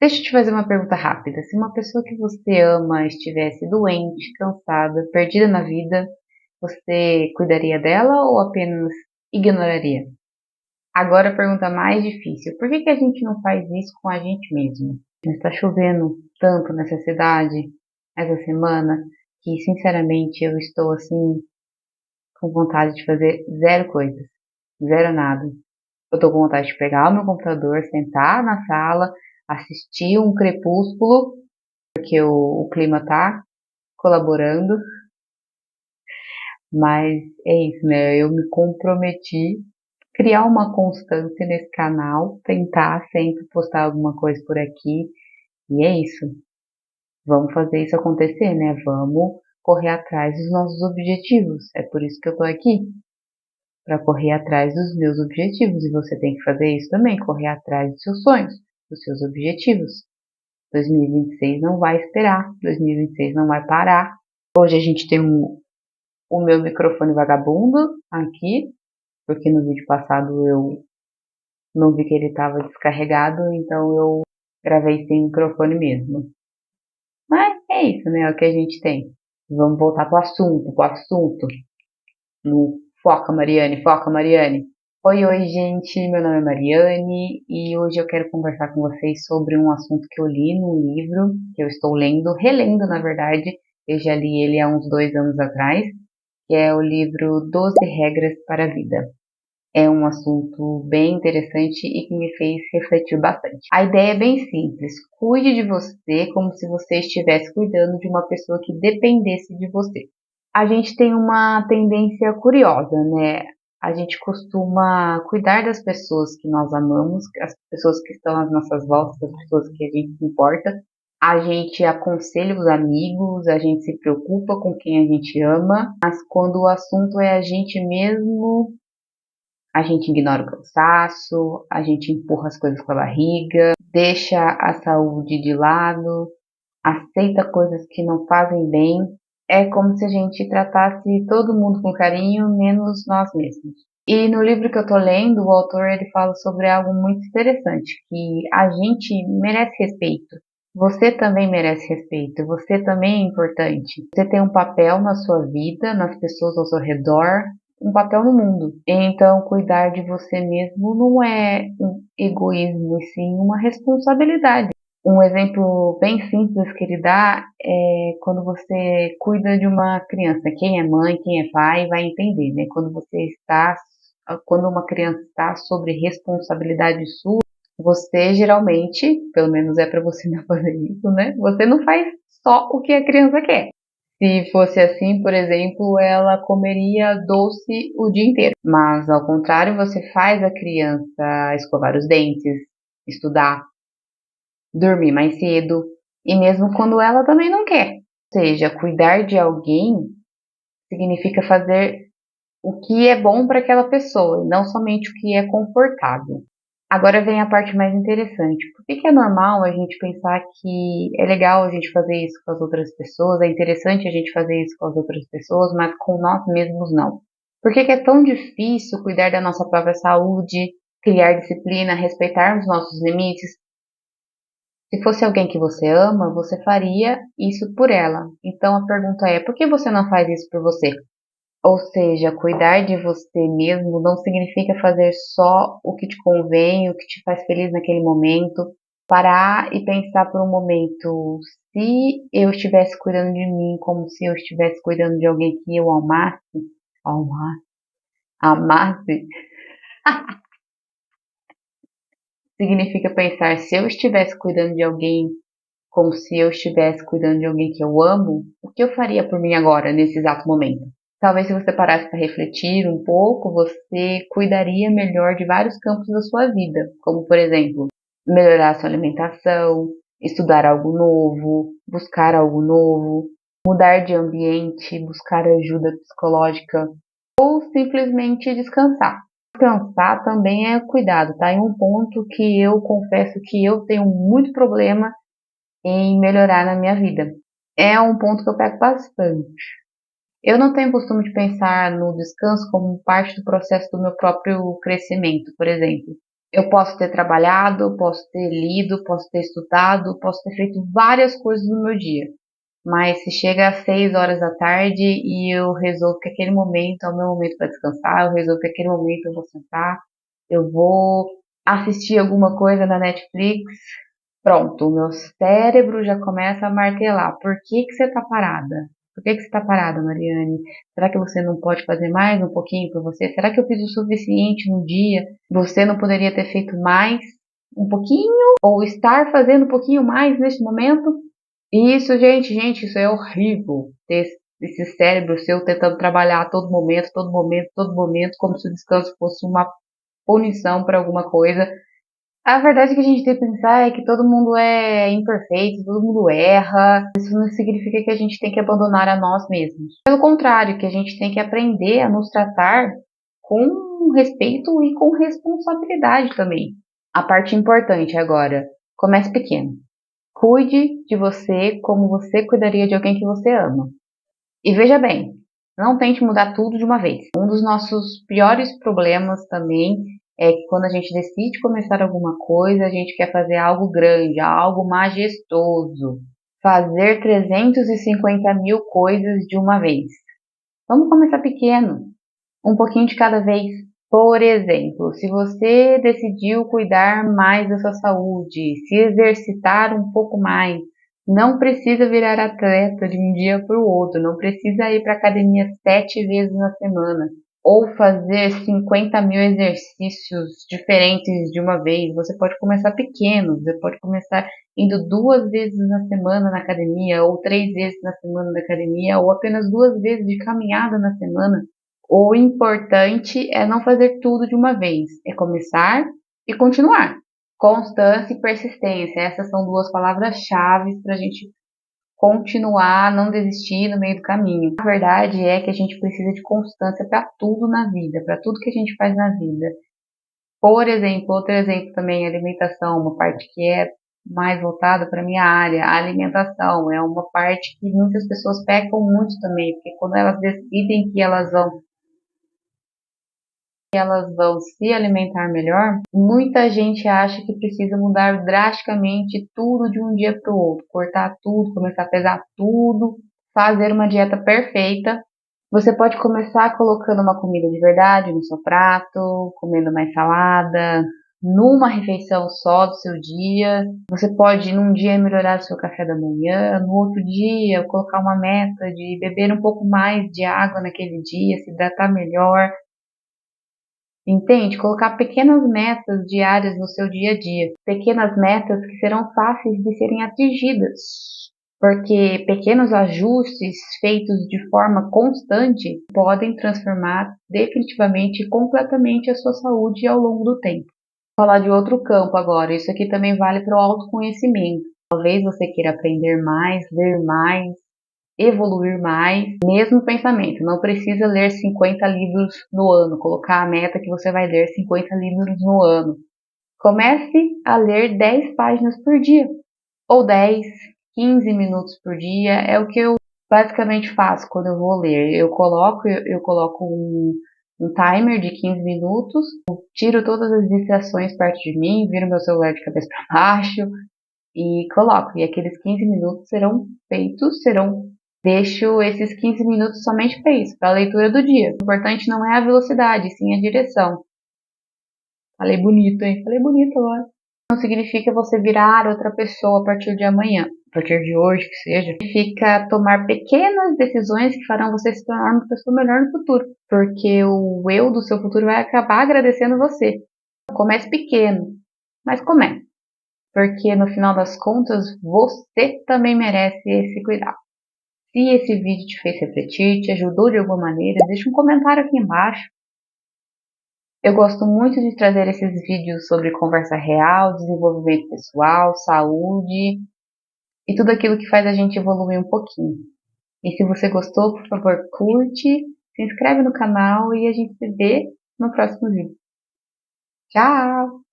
Deixa eu te fazer uma pergunta rápida. Se uma pessoa que você ama estivesse doente, cansada, perdida na vida, você cuidaria dela ou apenas ignoraria? Agora a pergunta mais difícil. Por que que a gente não faz isso com a gente mesmo? Está chovendo tanto nessa cidade essa semana que, sinceramente, eu estou assim com vontade de fazer zero coisas, zero nada. Eu tô com vontade de pegar o meu computador, sentar na sala, assistir um crepúsculo, porque o clima tá colaborando, mas é isso, né? Eu me comprometi a criar uma constância nesse canal, tentar sempre postar alguma coisa por aqui, e é isso. Vamos fazer isso acontecer, né? Vamos correr atrás dos nossos objetivos. É por isso que eu tô aqui, para correr atrás dos meus objetivos. E você tem que fazer isso também, correr atrás dos seus sonhos, dos seus objetivos. 2026 não vai esperar, 2026 não vai parar. Hoje a gente tem o meu microfone vagabundo aqui, porque no vídeo passado eu não vi que ele estava descarregado, então eu gravei sem microfone mesmo. Mas é isso, né? É o que a gente tem. Vamos voltar pro assunto, No Foca Mariane, Foca Mariane. Oi, gente, meu nome é Mariane e hoje eu quero conversar com vocês sobre um assunto que eu li num livro que eu estou lendo, relendo na verdade, eu já li ele há uns 2 anos atrás, que é o livro 12 Regras para a Vida. É um assunto bem interessante e que me fez refletir bastante. A ideia é bem simples, cuide de você como se você estivesse cuidando de uma pessoa que dependesse de você. A gente tem uma tendência curiosa, né? A gente costuma cuidar das pessoas que nós amamos, as pessoas que estão às nossas voltas, as pessoas que a gente se importa. A gente aconselha os amigos, a gente se preocupa com quem a gente ama, mas quando o assunto é a gente mesmo, a gente ignora o cansaço, a gente empurra as coisas com a barriga, deixa a saúde de lado, aceita coisas que não fazem bem. É como se a gente tratasse todo mundo com carinho, menos nós mesmos. E no livro que eu tô lendo, o autor ele fala sobre algo muito interessante, que a gente merece respeito. Você também merece respeito, você também é importante. Você tem um papel na sua vida, nas pessoas ao seu redor, um papel no mundo. Então, cuidar de você mesmo não é um egoísmo, e sim uma responsabilidade. Um exemplo bem simples que ele dá é quando você cuida de uma criança. Quem é mãe, quem é pai vai entender, né? Quando uma criança está sobre responsabilidade sua, você geralmente, pelo menos é para você não fazer isso, né? Você não faz só o que a criança quer. Se fosse assim, por exemplo, ela comeria doce o dia inteiro. Mas ao contrário, você faz a criança escovar os dentes, estudar, dormir mais cedo, e mesmo quando ela também não quer. Ou seja, cuidar de alguém significa fazer o que é bom para aquela pessoa, e não somente o que é confortável. Agora vem a parte mais interessante. Por que que é normal a gente pensar que é legal a gente fazer isso com as outras pessoas, é interessante a gente fazer isso com as outras pessoas, mas com nós mesmos não? Por que que é tão difícil cuidar da nossa própria saúde, criar disciplina, respeitar os nossos limites? Se fosse alguém que você ama, você faria isso por ela. Então a pergunta é: por que você não faz isso por você? Ou seja, cuidar de você mesmo não significa fazer só o que te convém, o que te faz feliz naquele momento. Parar e pensar por um momento: se eu estivesse cuidando de mim como se eu estivesse cuidando de alguém que eu amasse, amasse, significa pensar: se eu estivesse cuidando de alguém como se eu estivesse cuidando de alguém que eu amo, o que eu faria por mim agora, nesse exato momento? Talvez se você parasse para refletir um pouco, você cuidaria melhor de vários campos da sua vida, como por exemplo, melhorar a sua alimentação, estudar algo novo, buscar algo novo, mudar de ambiente, buscar ajuda psicológica ou simplesmente descansar. Descansar também é cuidado, tá? Em um ponto que eu confesso que eu tenho muito problema em melhorar na minha vida. É um ponto que eu pego bastante. Eu não tenho costume de pensar no descanso como parte do processo do meu próprio crescimento, por exemplo. Eu posso ter trabalhado, posso ter lido, posso ter estudado, posso ter feito várias coisas no meu dia. Mas se chega às 6 horas da tarde e eu resolvo que aquele momento é o meu momento para descansar, eu resolvo que aquele momento eu vou sentar, eu vou assistir alguma coisa na Netflix, pronto, o meu cérebro já começa a martelar. Por que que você tá parada? Por que que você tá parada, Mariane? Será que você não pode fazer mais um pouquinho por você? Será que eu fiz o suficiente no dia? Você não poderia ter feito mais um pouquinho? Ou estar fazendo um pouquinho mais neste momento? Isso, gente, isso é horrível. Ter esse cérebro seu tentando trabalhar a todo momento, todo momento, todo momento, como se o descanso fosse uma punição para alguma coisa. A verdade que a gente tem que pensar é que todo mundo é imperfeito, todo mundo erra. Isso não significa que a gente tem que abandonar a nós mesmos. Pelo contrário, que a gente tem que aprender a nos tratar com respeito e com responsabilidade também. A parte importante agora, comece pequeno. Cuide de você como você cuidaria de alguém que você ama. E veja bem, não tente mudar tudo de uma vez. Um dos nossos piores problemas também é que quando a gente decide começar alguma coisa, a gente quer fazer algo grande, algo majestoso. Fazer 350 mil coisas de uma vez. Vamos começar pequeno, um pouquinho de cada vez. Por exemplo, se você decidiu cuidar mais da sua saúde, se exercitar um pouco mais, não precisa virar atleta de um dia para o outro, não precisa ir para a academia 7 vezes na semana, ou fazer 50 mil exercícios diferentes de uma vez. Você pode começar pequeno, você pode começar indo 2 vezes na semana na academia, ou 3 vezes na semana na academia, ou apenas 2 vezes de caminhada na semana. O importante é não fazer tudo de uma vez, é começar e continuar. Constância e persistência, essas são duas palavras-chave para a gente continuar, não desistir no meio do caminho. A verdade é que a gente precisa de constância para tudo na vida, para tudo que a gente faz na vida. Por exemplo, outro exemplo também, alimentação, uma parte que é mais voltada para a minha área. A alimentação é uma parte que muitas pessoas pecam muito também, porque quando elas decidem que elas vão se alimentar melhor, muita gente acha que precisa mudar drasticamente tudo de um dia para o outro, cortar tudo, começar a pesar tudo, fazer uma dieta perfeita. Você pode começar colocando uma comida de verdade no seu prato, comendo mais salada, numa refeição só do seu dia. Você pode, num dia, melhorar o seu café da manhã, no outro dia, colocar uma meta de beber um pouco mais de água naquele dia, se hidratar melhor. Entende? Colocar pequenas metas diárias no seu dia a dia. Pequenas metas que serão fáceis de serem atingidas. Porque pequenos ajustes feitos de forma constante podem transformar definitivamente e completamente a sua saúde ao longo do tempo. Vou falar de outro campo agora. Isso aqui também vale para o autoconhecimento. Talvez você queira aprender mais, ler mais, evoluir mais, mesmo pensamento. Não precisa ler 50 livros no ano, colocar a meta que você vai ler 50 livros no ano. Comece a ler 10 páginas por dia, ou 10, 15 minutos por dia, é o que eu basicamente faço quando eu vou ler. Eu coloco um timer de 15 minutos, tiro todas as distrações perto de mim, viro meu celular de cabeça para baixo e coloco. E aqueles 15 minutos serão feitos, deixo esses 15 minutos somente para isso, para a leitura do dia. O importante não é a velocidade, sim a direção. Falei bonito, hein? Falei bonito agora. Não significa você virar outra pessoa a partir de amanhã, a partir de hoje, que seja. Significa tomar pequenas decisões que farão você se tornar uma pessoa melhor no futuro. Porque o eu do seu futuro vai acabar agradecendo você. Comece pequeno, mas comece. Porque no final das contas, você também merece esse cuidado. Se esse vídeo te fez refletir, te ajudou de alguma maneira, deixa um comentário aqui embaixo. Eu gosto muito de trazer esses vídeos sobre conversa real, desenvolvimento pessoal, saúde e tudo aquilo que faz a gente evoluir um pouquinho. E se você gostou, por favor, curte, se inscreve no canal e a gente se vê no próximo vídeo. Tchau!